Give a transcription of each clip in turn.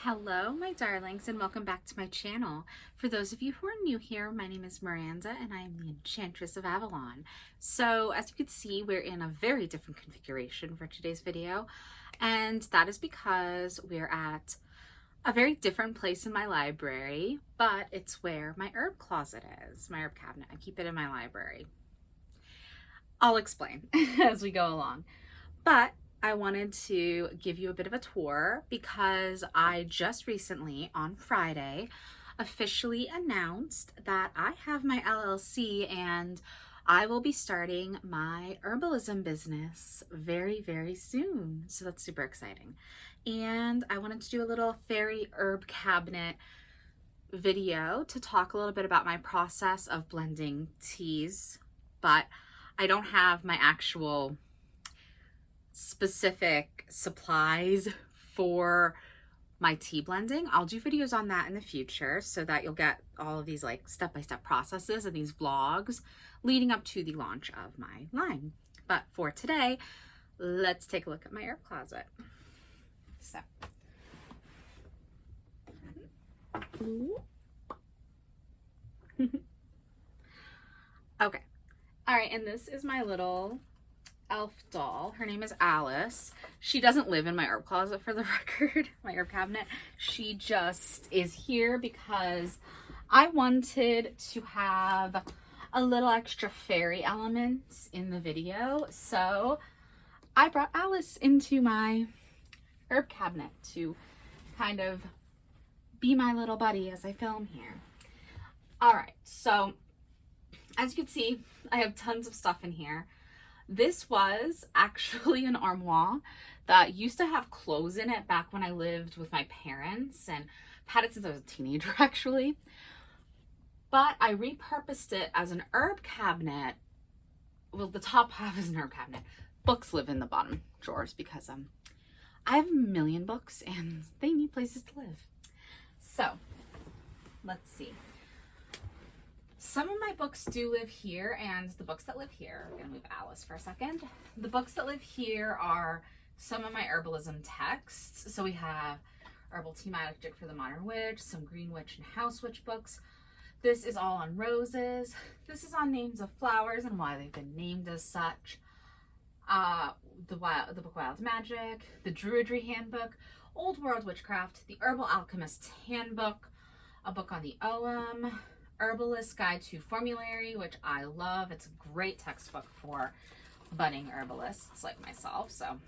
Hello, my darlings, and welcome back to my channel. For those of you who are new here, my name is Miranda, and I am the Enchantress of Avalon. So, as you can see, we're in a very different configuration for today's video, and that is because we're at a very different place in my library, but it's where my herb closet is, my herb cabinet. I keep it in my library. I'll explain as we go along. But I wanted to give you a bit of a tour because I just recently, on Friday, officially announced that I have my LLC and I will be starting my herbalism business very, very soon. So that's super exciting. And I wanted to do a little fairy herb cabinet video to talk a little bit about my process of blending teas, but I don't have my actual specific supplies for my tea blending. I'll do videos on that in the future so that you'll get all of these like step-by-step processes and these vlogs leading up to the launch of my line. But for today, let's take a look at my herb closet. So okay, all right, and this is my little elf doll. Her name is Alice. She doesn't live in my herb closet, for the record, my herb cabinet. She just is here because I wanted to have a little extra fairy elements in the video. So I brought Alice into my herb cabinet to kind of be my little buddy as I film here. All right, so as you can see, I have tons of stuff in here. This was actually an armoire that used to have clothes in it back when I lived with my parents, and I've had it since I was a teenager actually. But I repurposed it as an herb cabinet. Well, the top half is an herb cabinet. Books live in the bottom drawers because I have a million books and they need places to live. So let's see. Some of my books do live here, and the books that live here, I'm gonna move Alice for a second. The books that live here are some of my herbalism texts. So we have Herbal Tea Magic for the Modern Witch, some Green Witch and House Witch books. This is all on roses. This is on names of flowers and why they've been named as such. The book Wild Magic, the Druidry Handbook, Old World Witchcraft, the Herbal Alchemist's Handbook, a book on the Ogham, Herbalist Guide to Formulary, which I love. It's a great textbook for budding herbalists like myself. So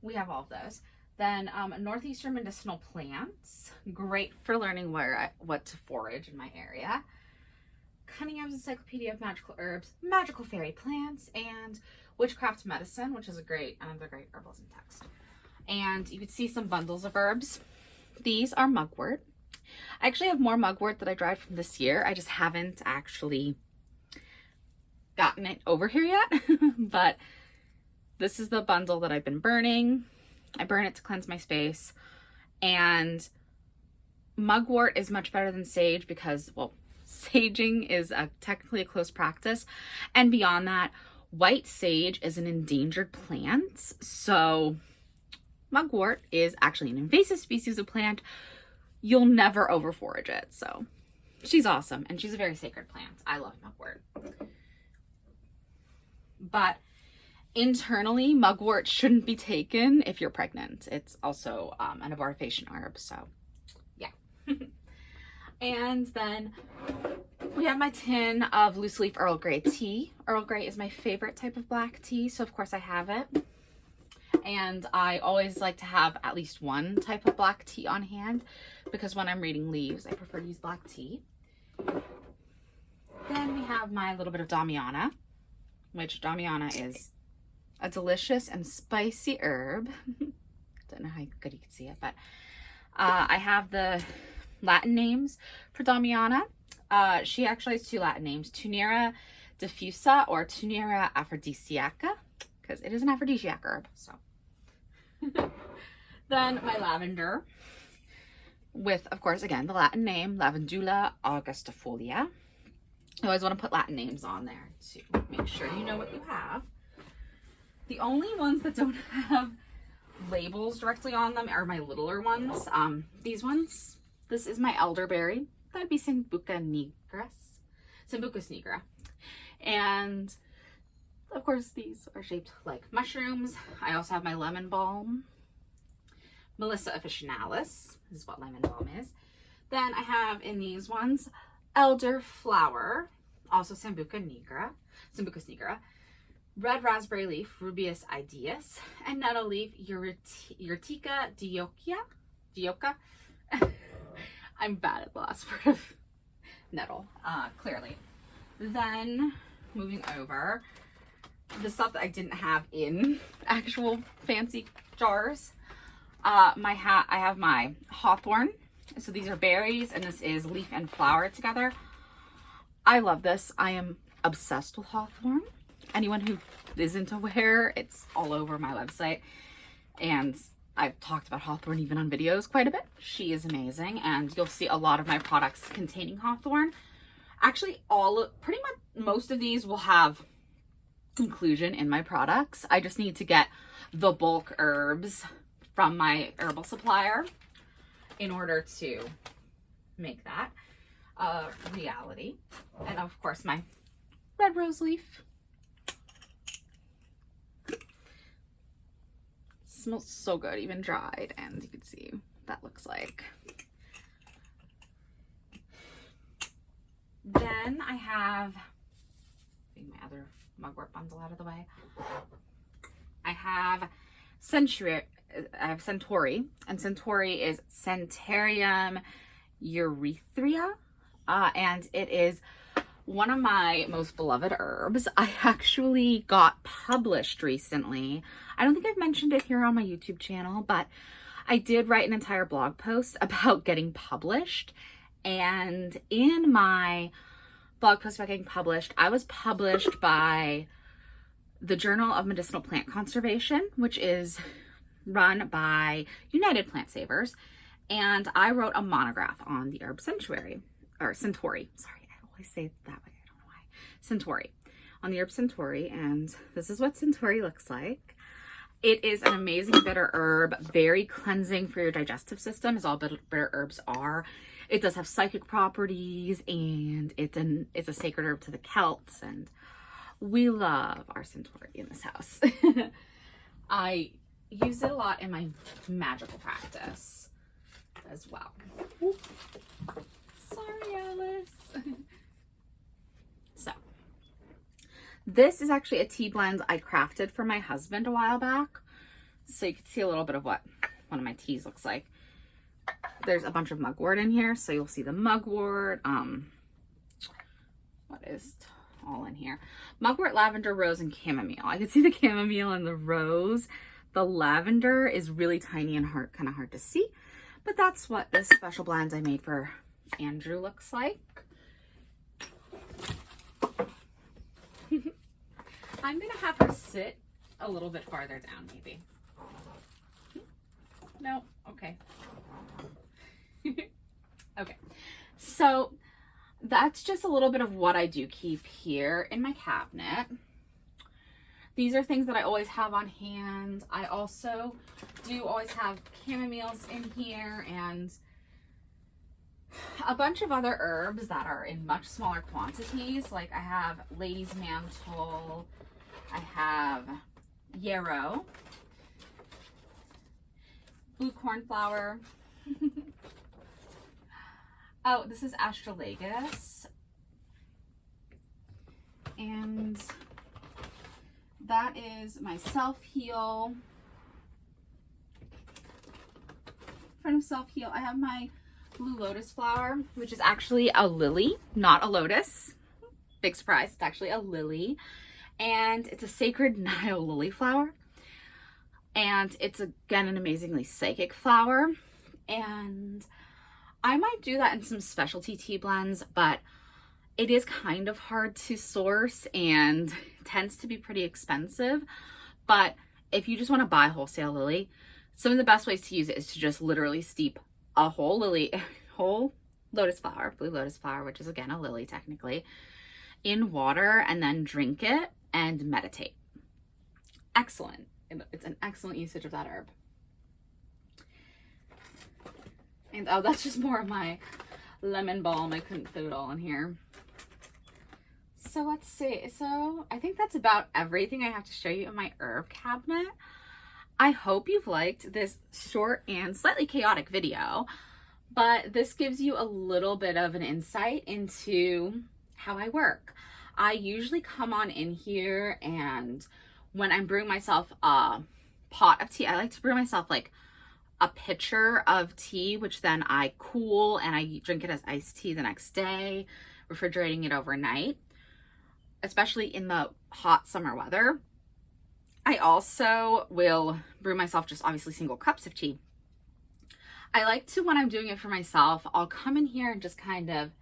we have all of those. Then Northeastern Medicinal Plants, great for learning what to forage in my area. Cunningham's Encyclopedia of Magical Herbs, Magical Fairy Plants, and Witchcraft Medicine, which is another great herbalism text. And you can see some bundles of herbs. These are mugwort. I actually have more mugwort that I dried from this year. I just haven't actually gotten it over here yet. But this is the bundle that I've been burning. I burn it to cleanse my space. And mugwort is much better than sage because, well, saging is technically a close practice. And beyond that, white sage is an endangered plant. So mugwort is actually an invasive species of plant. You'll never over forage it. So she's awesome. And she's a very sacred plant. I love mugwort. But internally, mugwort shouldn't be taken if you're pregnant. It's also an abortifacient herb. So yeah. And then we have my tin of loose leaf Earl Grey tea. Earl Grey is my favorite type of black tea. So of course I have it. And I always like to have at least one type of black tea on hand because when I'm reading leaves, I prefer to use black tea. Then we have my little bit of Damiana, which Damiana is a delicious and spicy herb. Don't know how good you can see it, but I have the Latin names for Damiana. She actually has two Latin names, Tunera diffusa or Tunera aphrodisiaca, because it is an aphrodisiac herb. So then my lavender with, of course, again, the Latin name, Lavandula augustifolia. You always want to put Latin names on there to make sure you know what you have. The only ones that don't have labels directly on them are my littler ones. These ones, this is my elderberry. That'd be Sambucus nigra. And of course, these are shaped like mushrooms. I also have my lemon balm. Melissa officinalis is what lemon balm is. Then I have in these ones, elderflower, also Sambucus nigra, red raspberry leaf, Rubius ideus, and nettle leaf, Urtica dioica. I'm bad at the last word of nettle, clearly. Then moving over, the stuff that I didn't have in actual fancy jars. I have my hawthorn. So these are berries, and this is leaf and flower together. I love this. I am obsessed with hawthorn. Anyone who isn't aware, it's all over my website. And I've talked about hawthorn even on videos quite a bit. She is amazing, and you'll see a lot of my products containing hawthorn. Actually, pretty much most of these will have inclusion in my products. I just need to get the bulk herbs from my herbal supplier in order to make that a reality. And of course, my red rose leaf. It smells so good, even dried, and you can see what that looks like. Then I have, getting my other mugwort bundle out of the way. I have Centauri, and Centauri is Centarium urethra, and it is one of my most beloved herbs. I actually got published recently. I don't think I've mentioned it here on my YouTube channel, but I did write an entire blog post about getting published. And in my blog post about getting published, I was published by the Journal of Medicinal Plant Conservation, which is run by United Plant Savers. And I wrote a monograph on the herb Centauri. Sorry, I always say it that way. I don't know why. Centauri. On the herb Centauri. And this is what Centauri looks like. It is an amazing bitter herb, very cleansing for your digestive system, as all bitter herbs are. It does have psychic properties, and it's a sacred herb to the Celts, and we love our Centauri in this house. I use it a lot in my magical practice as well. Sorry, Alice. So, this is actually a tea blend I crafted for my husband a while back. So you can see a little bit of what one of my teas looks like. There's a bunch of mugwort in here, so you'll see the mugwort. What is all in here? Mugwort, lavender, rose, and chamomile. I can see the chamomile and the rose. The lavender is really tiny and kind of hard to see, but that's what this special blend I made for Andrew looks like. I'm gonna have her sit a little bit farther down, maybe. No, okay. Okay, so that's just a little bit of what I do keep here in my cabinet. These are things that I always have on hand. I also do always have chamomiles in here and a bunch of other herbs that are in much smaller quantities. Like I have lady's mantle, I have yarrow, blue cornflower. Oh, this is astragalus, and that is my self-heal. Friend of self-heal, I have my blue lotus flower, which is actually a lily, not a lotus. Big surprise, it's actually a lily. And it's a sacred Nile lily flower. And it's, again, an amazingly psychic flower. And I might do that in some specialty tea blends, but it is kind of hard to source and tends to be pretty expensive. But if you just want to buy wholesale lily, some of the best ways to use it is to just literally steep a whole lotus flower, blue lotus flower, which is again a lily technically, in water and then drink it and meditate. Excellent. It's an excellent usage of that herb. And oh, that's just more of my lemon balm. I couldn't fit it all in here. So let's see. So I think that's about everything I have to show you in my herb cabinet. I hope you've liked this short and slightly chaotic video, but this gives you a little bit of an insight into how I work. I usually come on in here, and when I'm brewing myself a pot of tea, I like to brew myself like a pitcher of tea, which then I cool and I drink it as iced tea the next day, refrigerating it overnight, especially in the hot summer weather. I also will brew myself just obviously single cups of tea. I like to, when I'm doing it for myself, I'll come in here and just kind of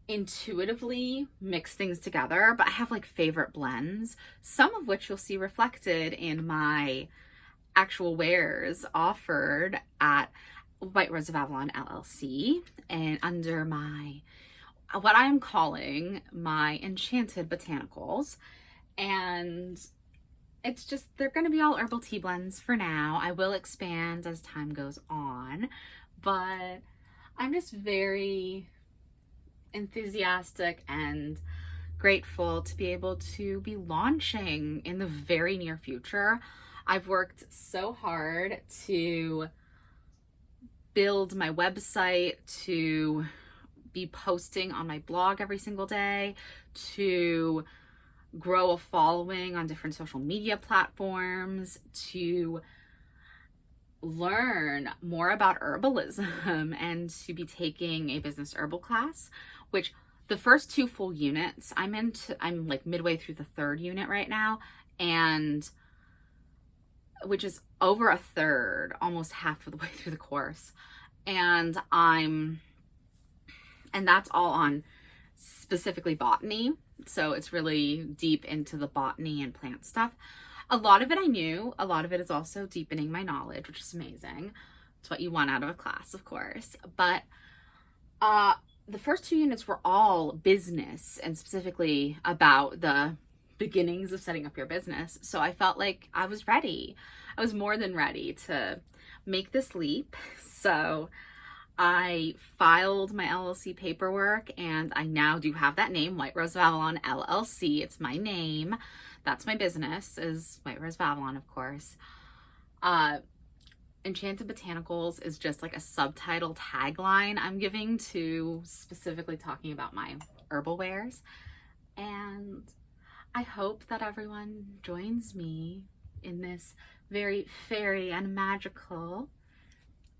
intuitively mix things together, but I have like favorite blends, some of which you'll see reflected in my actual wares offered at White Rose of Avalon LLC and under my, what I'm calling my Enchanted Botanicals. And it's just, they're going to be all herbal tea blends for now. I will expand as time goes on, but I'm just very enthusiastic and grateful to be able to be launching in the very near future. I've worked so hard to build my website, to be posting on my blog every single day, to grow a following on different social media platforms, to learn more about herbalism and to be taking a business herbal class, which the first 2 full units I'm like midway through the 3rd unit right now, and which is over a third, almost half of the way through the course. And that's all on specifically botany. So it's really deep into the botany and plant stuff. A lot of it I knew, a lot of it is also deepening my knowledge, which is amazing. It's what you want out of a class, of course. But the first 2 units were all business and specifically about the beginnings of setting up your business. So I felt like I was ready. I was more than ready to make this leap. So I filed my LLC paperwork, and I now do have that name, White Rose of Avalon LLC. It's my name. That's my business, is White Rose of Avalon, of course. Enchanted Botanicals is just like a subtitle tagline I'm giving to specifically talking about my herbal wares. And I hope that everyone joins me in this very fairy and magical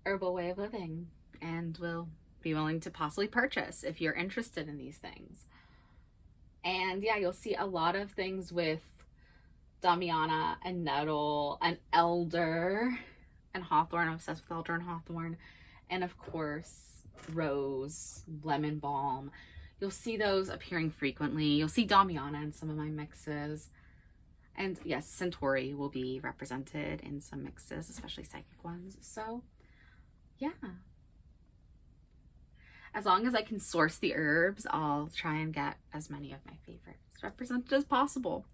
herbal way of living, and will be willing to possibly purchase if you're interested in these things. And yeah, you'll see a lot of things with Damiana and nettle and elder and hawthorn. I'm obsessed with elder and hawthorn. And of course, rose, lemon balm. You'll see those appearing frequently. You'll see Damiana in some of my mixes. And yes, Centauri will be represented in some mixes, especially psychic ones. So yeah. As long as I can source the herbs, I'll try and get as many of my favorites represented as possible.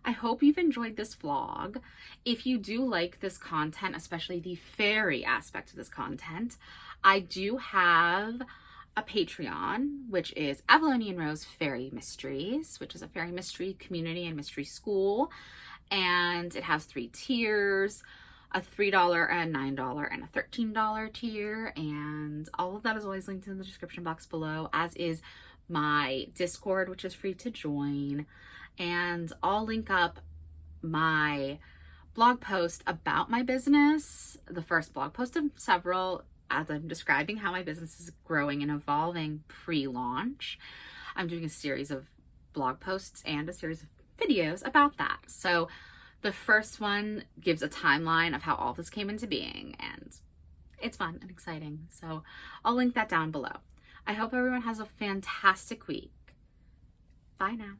I hope you've enjoyed this vlog. If you do like this content, especially the fairy aspect of this content, I do have a Patreon, which is Avalonian Rose Fairy Mysteries, which is a fairy mystery community and mystery school. And it has 3 tiers, a $3, a $9, and a $13 tier. And all of that is always linked in the description box below, as is my Discord, which is free to join. And I'll link up my blog post about my business, the first blog post of several, as I'm describing how my business is growing and evolving pre-launch. I'm doing a series of blog posts and a series of videos about that. So the first one gives a timeline of how all this came into being, and it's fun and exciting. So I'll link that down below. I hope everyone has a fantastic week. Bye now.